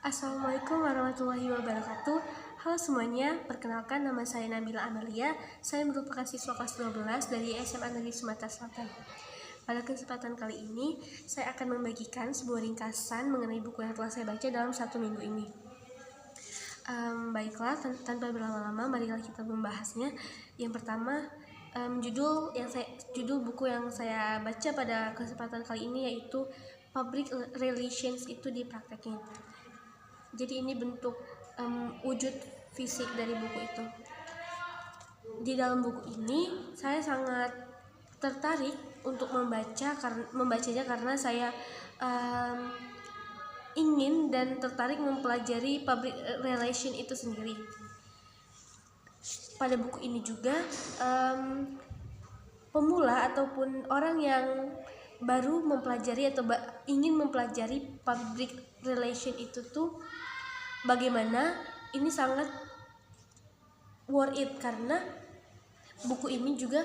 Assalamualaikum warahmatullahi wabarakatuh. Halo semuanya, perkenalkan nama saya Nabila Amelia. Saya merupakan siswa kelas 12 dari SMA Negeri Sumatera Selatan. Pada kesempatan kali ini, saya akan membagikan sebuah ringkasan mengenai buku yang telah saya baca dalam 1 minggu ini. Baiklah, tanpa berlama-lama, marilah kita membahasnya. Yang pertama, judul buku yang saya baca pada kesempatan kali ini yaitu Public Relations itu dipraktekin. Jadi ini bentuk wujud fisik dari buku itu. Di dalam buku ini saya sangat tertarik untuk membacanya karena saya ingin dan tertarik mempelajari public relation itu sendiri. Pada buku ini juga pemula ataupun orang yang baru mempelajari atau ingin mempelajari public relation itu tuh bagaimana ini sangat worth it, karena buku ini juga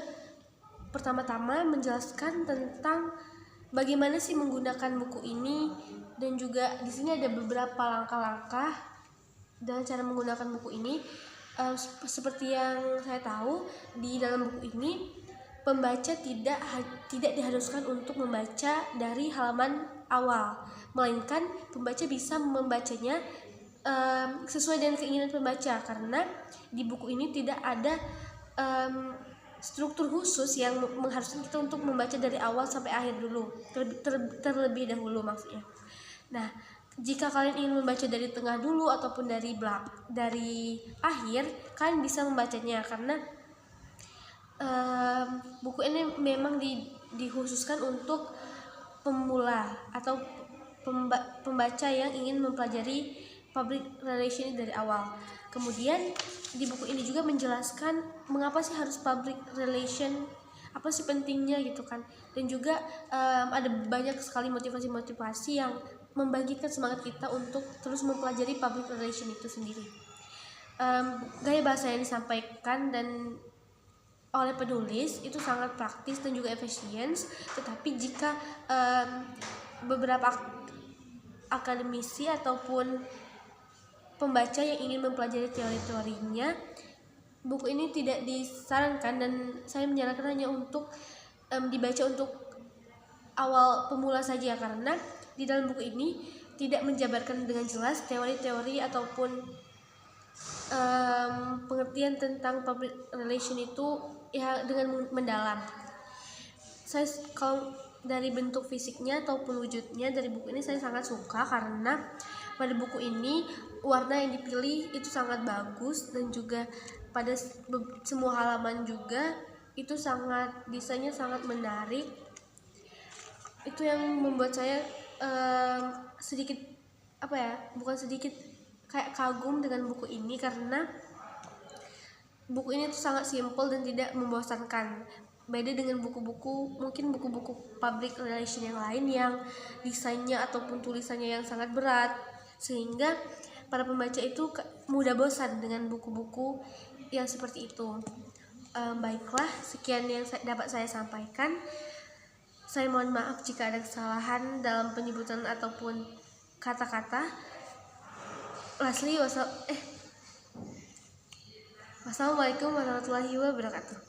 pertama-tama menjelaskan tentang bagaimana sih menggunakan buku ini, dan juga di sini ada beberapa langkah-langkah dalam cara menggunakan buku ini. Seperti yang saya tahu, di dalam buku ini pembaca tidak diharuskan untuk membaca dari halaman awal, melainkan pembaca bisa membacanya sesuai dengan keinginan pembaca, karena di buku ini tidak ada struktur khusus yang mengharuskan kita untuk membaca dari awal sampai akhir dulu, terlebih dahulu maksudnya. Nah, jika kalian ingin membaca dari tengah dulu ataupun dari akhir, kalian bisa membacanya, karena buku ini memang dikhususkan untuk pemula atau pembaca yang ingin mempelajari public relation dari awal. Kemudian di buku ini juga menjelaskan mengapa sih harus public relation, apa sih pentingnya gitu kan, dan juga ada banyak sekali motivasi-motivasi yang membangkitkan semangat kita untuk terus mempelajari public relation itu sendiri. Gaya bahasa yang disampaikan dan oleh penulis itu sangat praktis dan juga efisien, tetapi jika beberapa akademisi ataupun pembaca yang ingin mempelajari teori-teorinya, buku ini tidak disarankan, dan saya menyarankan hanya untuk dibaca untuk awal pemula saja, karena di dalam buku ini tidak menjabarkan dengan jelas teori-teori ataupun pengertian tentang public relation itu ya dengan mendalam. Saya kalau dari bentuk fisiknya ataupun wujudnya dari buku ini saya sangat suka, karena pada buku ini warna yang dipilih itu sangat bagus, dan juga pada semua halaman juga itu desainnya sangat menarik. Itu yang membuat saya sedikit bukan sedikit kayak kagum dengan buku ini, karena buku ini tuh sangat simple dan tidak membosankan. Beda dengan mungkin buku-buku public relation yang lain yang desainnya ataupun tulisannya yang sangat berat, sehingga para pembaca itu mudah bosan dengan buku-buku yang seperti itu. Baiklah, sekian yang dapat saya sampaikan. Saya mohon maaf jika ada kesalahan dalam penyebutan ataupun kata-kata. Wassalamualaikum warahmatullahi wabarakatuh.